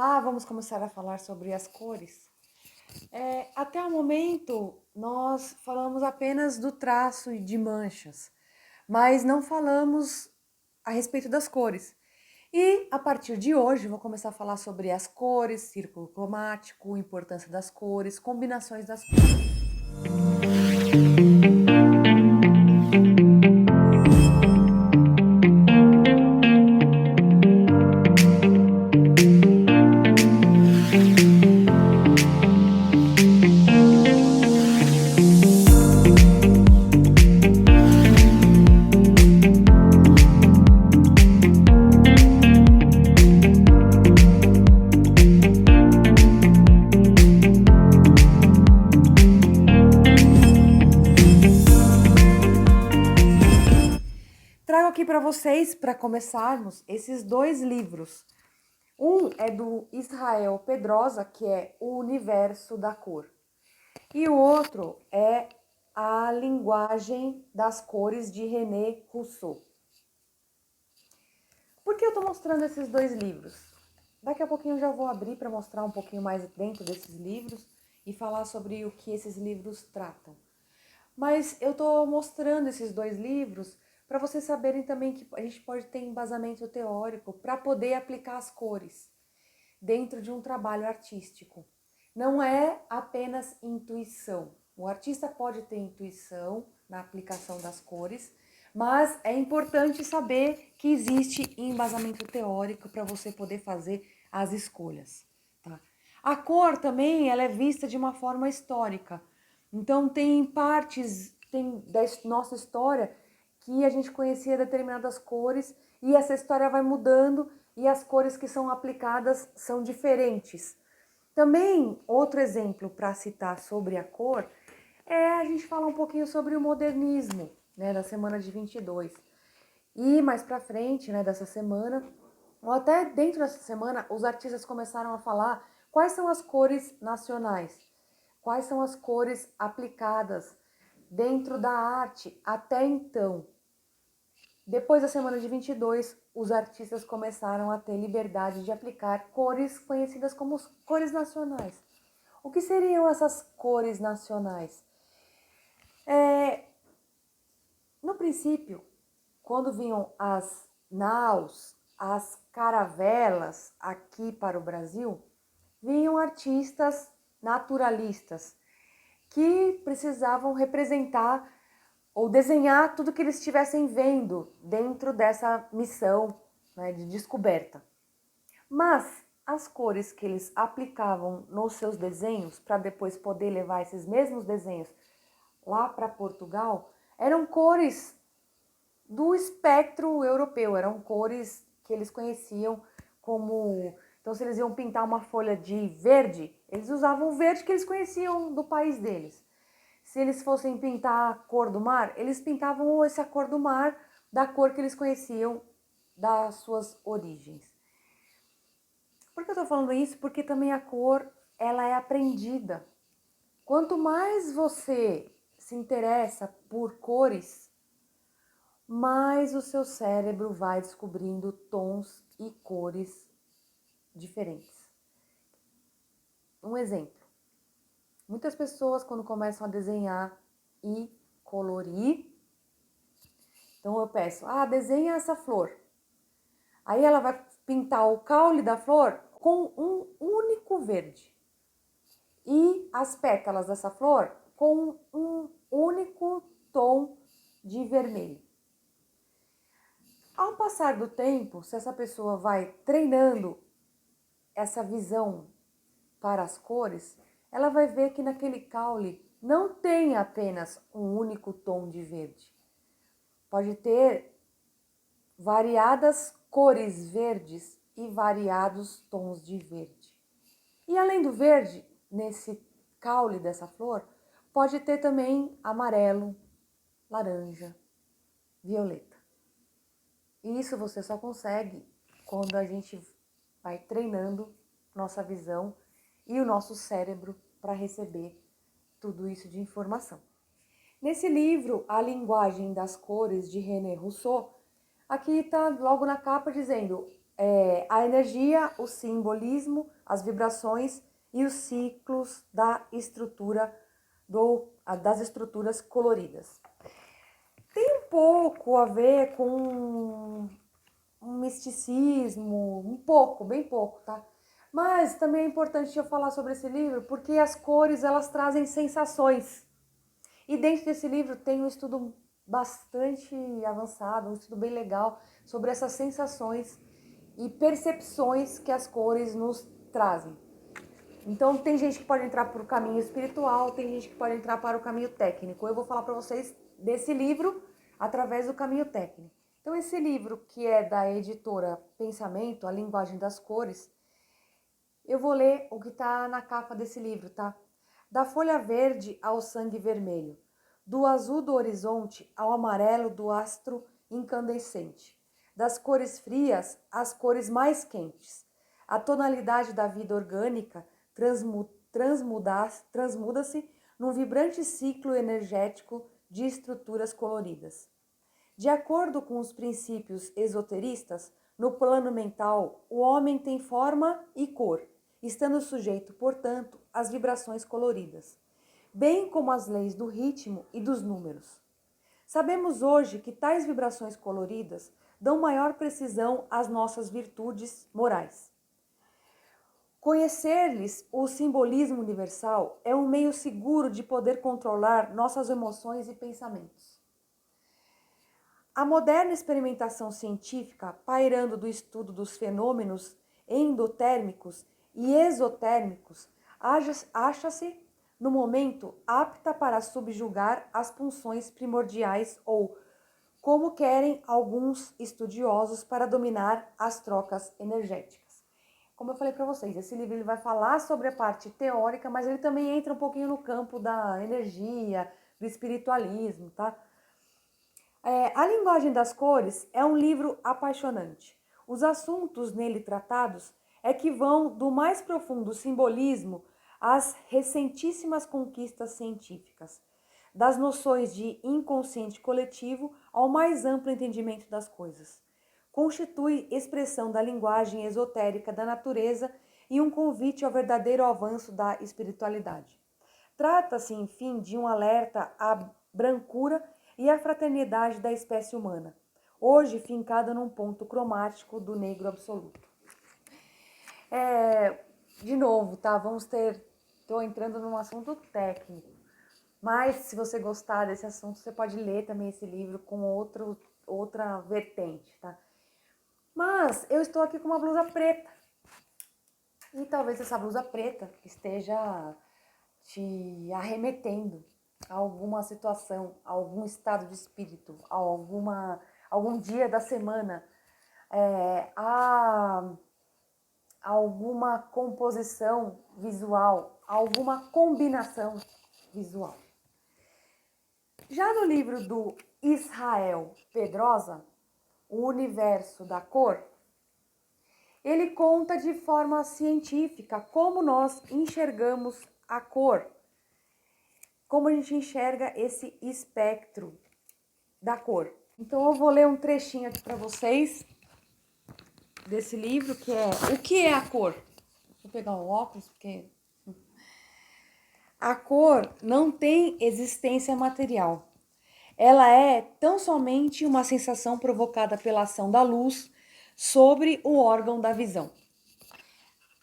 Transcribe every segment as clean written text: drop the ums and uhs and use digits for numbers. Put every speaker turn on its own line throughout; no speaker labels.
Olá, vamos começar a falar sobre as cores. Até o momento, nós falamos apenas do traço e de manchas, mas não falamos a respeito das cores. E a partir de hoje, vou começar a falar sobre as cores, círculo cromático, importância das cores, combinações das cores. Trago aqui para vocês, para começarmos, esses dois livros. Um é do Israel Pedrosa, que é O Universo da Cor. E o outro é A Linguagem das Cores, de René Rousseau. Por que eu estou mostrando esses dois livros? Daqui a pouquinho eu já vou abrir para mostrar um pouquinho mais dentro desses livros e falar sobre o que esses livros tratam. Mas eu estou mostrando esses dois livros para vocês saberem também que a gente pode ter embasamento teórico para poder aplicar as cores dentro de um trabalho artístico. Não é apenas intuição. O artista pode ter intuição na aplicação das cores, mas é importante saber que existe embasamento teórico para você poder fazer as escolhas. Tá? A cor também ela é vista de uma forma histórica. Então tem partes da nossa história que a gente conhecia determinadas cores e essa história vai mudando e as cores que são aplicadas são diferentes. Também, outro exemplo para citar sobre a cor é a gente falar um pouquinho sobre o modernismo, né, da semana de 22. E mais para frente, né, dessa semana, ou até dentro dessa semana, os artistas começaram a falar quais são as cores nacionais, quais são as cores aplicadas dentro da arte até então. Depois da semana de 22, os artistas começaram a ter liberdade de aplicar cores conhecidas como cores nacionais. O que seriam essas cores nacionais? No princípio, quando vinham as naus, as caravelas aqui para o Brasil, vinham artistas naturalistas que precisavam representar ou desenhar tudo que eles estivessem vendo dentro dessa missão, né, de descoberta. Mas as cores que eles aplicavam nos seus desenhos para depois poder levar esses mesmos desenhos lá para Portugal eram cores do espectro europeu, eram cores que eles conheciam como... Então, se eles iam pintar uma folha de verde, eles usavam o verde que eles conheciam do país deles. Se eles fossem pintar a cor do mar, eles pintavam essa cor do mar da cor que eles conheciam das suas origens. Por que eu estou falando isso? Porque também a cor, ela é aprendida. Quanto mais você se interessa por cores, mais o seu cérebro vai descobrindo tons e cores diferentes. Um exemplo. Muitas pessoas, quando começam a desenhar e colorir, então eu peço, desenha essa flor. Aí ela vai pintar o caule da flor com um único verde. E as pétalas dessa flor com um único tom de vermelho. Ao passar do tempo, se essa pessoa vai treinando essa visão para as cores, ela vai ver que naquele caule não tem apenas um único tom de verde. Pode ter variadas cores verdes e variados tons de verde. E além do verde, nesse caule dessa flor, pode ter também amarelo, laranja, violeta. E isso você só consegue quando a gente vai treinando nossa visão e o nosso cérebro para receber tudo isso de informação. Nesse livro, A Linguagem das Cores, de René Rousseau, aqui está logo na capa dizendo a energia, o simbolismo, as vibrações e os ciclos das estruturas coloridas. Tem um pouco a ver com um misticismo, um pouco, bem pouco, tá? Mas também é importante eu falar sobre esse livro porque as cores, elas trazem sensações. E dentro desse livro tem um estudo bastante avançado, um estudo bem legal sobre essas sensações e percepções que as cores nos trazem. Então tem gente que pode entrar para o caminho espiritual, tem gente que pode entrar para o caminho técnico. Eu vou falar para vocês desse livro através do caminho técnico. Então esse livro, que é da editora Pensamento, A Linguagem das Cores, eu vou ler o que está na capa desse livro, tá? Da folha verde ao sangue vermelho, do azul do horizonte ao amarelo do astro incandescente, das cores frias às cores mais quentes. A tonalidade da vida orgânica transmuda-se num vibrante ciclo energético de estruturas coloridas. De acordo com os princípios esoteristas, no plano mental, o homem tem forma e cor, estando sujeito, portanto, às vibrações coloridas, bem como às leis do ritmo e dos números. Sabemos hoje que tais vibrações coloridas dão maior precisão às nossas virtudes morais. Conhecer-lhes o simbolismo universal é um meio seguro de poder controlar nossas emoções e pensamentos. A moderna experimentação científica, pairando do estudo dos fenômenos endotérmicos e exotérmicos, acha-se, no momento, apta para subjugar as pulsões primordiais ou, como querem alguns estudiosos, para dominar as trocas energéticas. Como eu falei para vocês, esse livro ele vai falar sobre a parte teórica, mas ele também entra um pouquinho no campo da energia, do espiritualismo, tá? A Linguagem das Cores é um livro apaixonante. Os assuntos nele tratados é que vão do mais profundo simbolismo às recentíssimas conquistas científicas, das noções de inconsciente coletivo ao mais amplo entendimento das coisas. Constitui expressão da linguagem esotérica da natureza e um convite ao verdadeiro avanço da espiritualidade. Trata-se, enfim, de um alerta à brancura e à fraternidade da espécie humana, hoje fincada num ponto cromático do negro absoluto. De novo, tá? Estou entrando num assunto técnico, mas se você gostar desse assunto, você pode ler também esse livro com outra vertente, tá? Mas eu estou aqui com uma blusa preta, e talvez essa blusa preta esteja te arremetendo a alguma situação, a algum estado de espírito, a algum dia da semana, a alguma composição visual, a alguma combinação visual. Já no livro do Israel Pedrosa, O Universo da Cor, ele conta de forma científica como nós enxergamos a cor, como a gente enxerga esse espectro da cor. Então eu vou ler um trechinho aqui para vocês desse livro, que é O que é a cor? Vou pegar o óculos, porque a cor não tem existência material. Ela é tão somente uma sensação provocada pela ação da luz sobre o órgão da visão.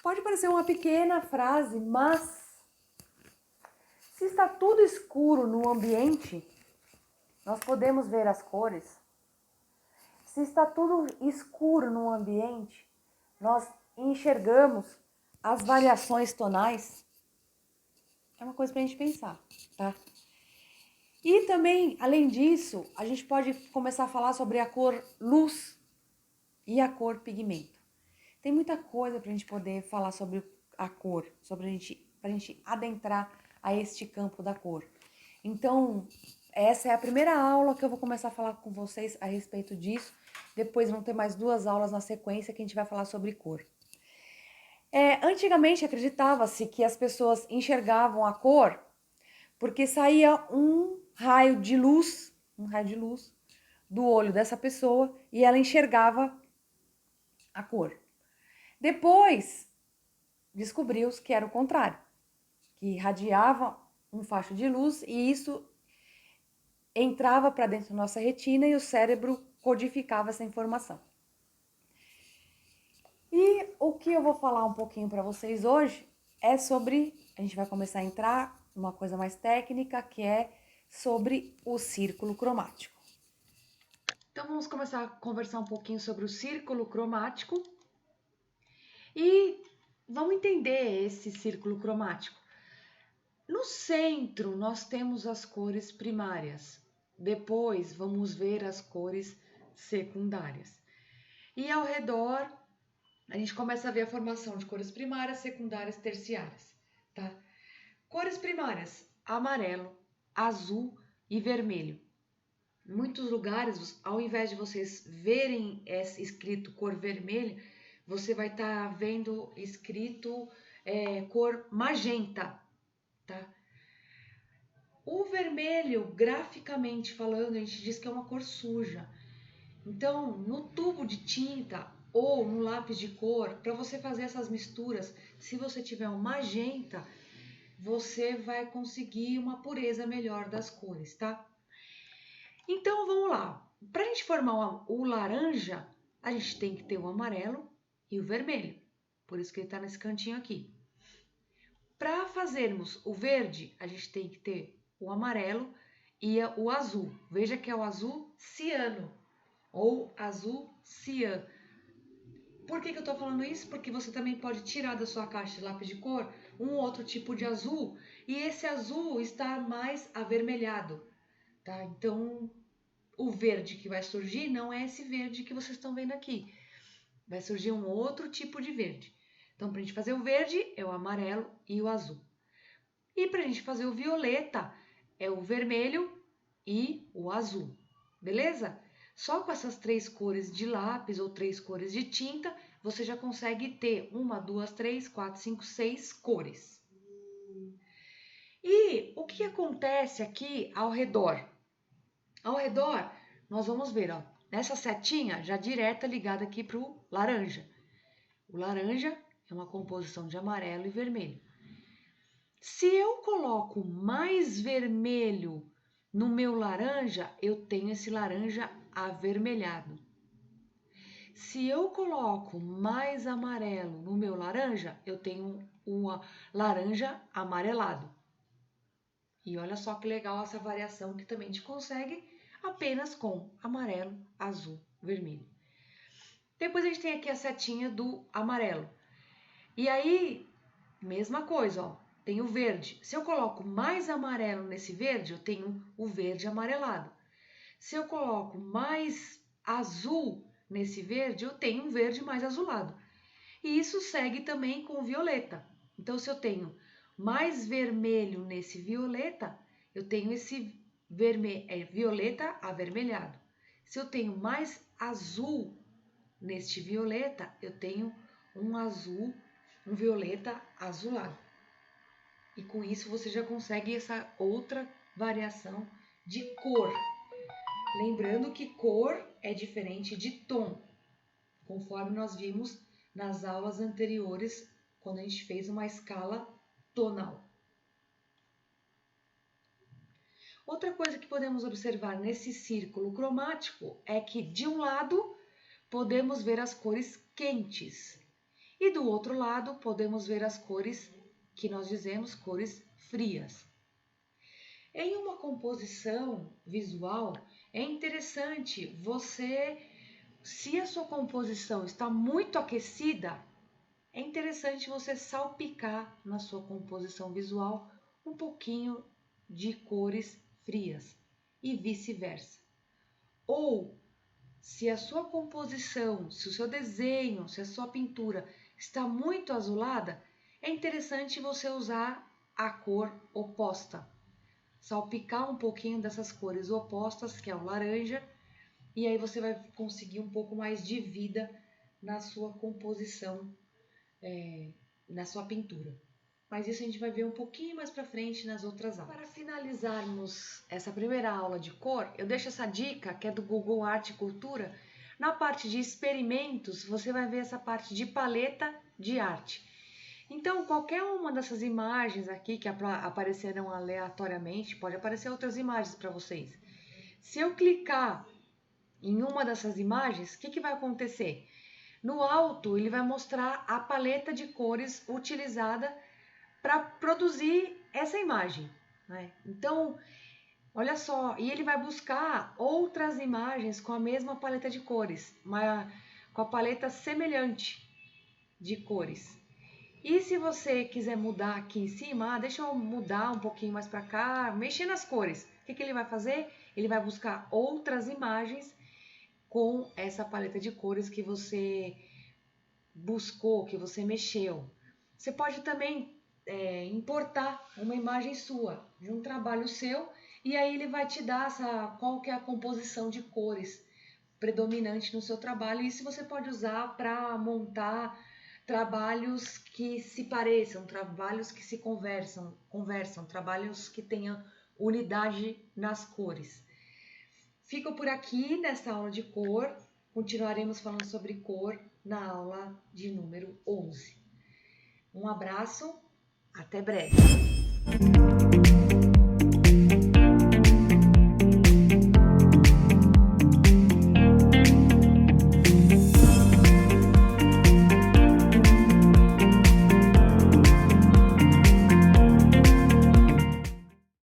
Pode parecer uma pequena frase, mas se está tudo escuro no ambiente, nós podemos ver as cores. Se está tudo escuro no ambiente, nós enxergamos as variações tonais. É uma coisa para a gente pensar, tá? E também, além disso, a gente pode começar a falar sobre a cor luz e a cor pigmento. Tem muita coisa para a gente poder falar sobre a cor, para a gente adentrar a este campo da cor. Então, essa é a primeira aula que eu vou começar a falar com vocês a respeito disso. Depois vão ter mais 2 aulas na sequência que a gente vai falar sobre cor. Antigamente acreditava-se que as pessoas enxergavam a cor porque saía um raio de luz do olho dessa pessoa e ela enxergava a cor. Depois, descobriu-se que era o contrário, que irradiava um facho de luz e isso entrava para dentro da nossa retina e o cérebro codificava essa informação. E o que eu vou falar um pouquinho para vocês hoje é sobre, a gente vai começar a entrar numa coisa mais técnica, que é sobre o círculo cromático. Então vamos começar a conversar um pouquinho sobre o círculo cromático e vamos entender esse círculo cromático. No centro nós temos as cores primárias, depois vamos ver as cores secundárias. E ao redor a gente começa a ver a formação de cores primárias, secundárias, terciárias, tá? Cores primárias: amarelo, azul e vermelho. Em muitos lugares, ao invés de vocês verem escrito cor vermelha, você vai estar vendo escrito cor magenta, tá? O vermelho, graficamente falando, a gente diz que é uma cor suja. Então, no tubo de tinta ou no lápis de cor, para você fazer essas misturas, se você tiver um magenta, você vai conseguir uma pureza melhor das cores, tá? Então, vamos lá. Para a gente formar o laranja, a gente tem que ter o amarelo e o vermelho. Por isso que ele está nesse cantinho aqui. Para fazermos o verde, a gente tem que ter o amarelo e o azul. Veja que é o azul ciano ou azul cian. Por que eu estou falando isso? Porque você também pode tirar da sua caixa de lápis de cor um outro tipo de azul e esse azul está mais avermelhado, tá? Então, o verde que vai surgir não é esse verde que vocês estão vendo aqui. Vai surgir um outro tipo de verde. Então, para a gente fazer o verde, é o amarelo e o azul. E para a gente fazer o violeta, é o vermelho e o azul. Beleza? Só com essas 3 cores de lápis ou 3 cores de tinta, você já consegue ter 1, 2, 3, 4, 5, 6 cores. E o que acontece aqui ao redor? Ao redor, nós vamos ver, ó, nessa setinha já direta ligada aqui para o laranja. O laranja é uma composição de amarelo e vermelho. Se eu coloco mais vermelho no meu laranja, eu tenho esse laranja avermelhado. Se eu coloco mais amarelo no meu laranja, eu tenho uma laranja amarelado. E olha só que legal essa variação que também a gente consegue apenas com amarelo, azul, vermelho. Depois a gente tem aqui a setinha do amarelo. E aí, mesma coisa, ó, tem o verde. Se eu coloco mais amarelo nesse verde, eu tenho o verde amarelado. Se eu coloco mais azul nesse verde, eu tenho um verde mais azulado. E isso segue também com o violeta. Então, se eu tenho mais vermelho nesse violeta, eu tenho esse violeta avermelhado. Se eu tenho mais azul neste violeta, eu tenho um azul, um violeta azulado. E com isso você já consegue essa outra variação de cor. Lembrando que cor é diferente de tom, conforme nós vimos nas aulas anteriores, quando a gente fez uma escala tonal. Outra coisa que podemos observar nesse círculo cromático é que de um lado podemos ver as cores quentes e do outro lado podemos ver as cores que nós dizemos cores frias. Em uma composição visual, é interessante você, se a sua composição está muito aquecida, é interessante você salpicar na sua composição visual um pouquinho de cores frias e vice-versa. Ou, se a sua composição, se o seu desenho, se a sua pintura está muito azulada, é interessante você usar a cor oposta. Salpicar um pouquinho dessas cores opostas, que é o laranja, e aí você vai conseguir um pouco mais de vida na sua composição, na sua pintura. Mas isso a gente vai ver um pouquinho mais para frente nas outras aulas. Para finalizarmos essa primeira aula de cor, eu deixo essa dica que é do Google Arte e Cultura. Na parte de experimentos, você vai ver essa parte de paleta de arte. Então, qualquer uma dessas imagens aqui que aparecerão aleatoriamente, pode aparecer outras imagens para vocês. Se eu clicar em uma dessas imagens, o que vai acontecer? No alto, ele vai mostrar a paleta de cores utilizada para produzir essa imagem, né? Então, olha só, e ele vai buscar outras imagens com a mesma paleta de cores, mas com a paleta semelhante de cores. E se você quiser mudar aqui em cima, deixa eu mudar um pouquinho mais para cá, mexer nas cores. O que ele vai fazer? Ele vai buscar outras imagens com essa paleta de cores que você buscou, que você mexeu. Você pode também importar uma imagem sua, de um trabalho seu, e aí ele vai te dar qual que é a composição de cores predominante no seu trabalho. E isso você pode usar para montar trabalhos que se pareçam, trabalhos que se conversam, trabalhos que tenham unidade nas cores. Fico por aqui nessa aula de cor, continuaremos falando sobre cor na aula de número 11. Um abraço, até breve!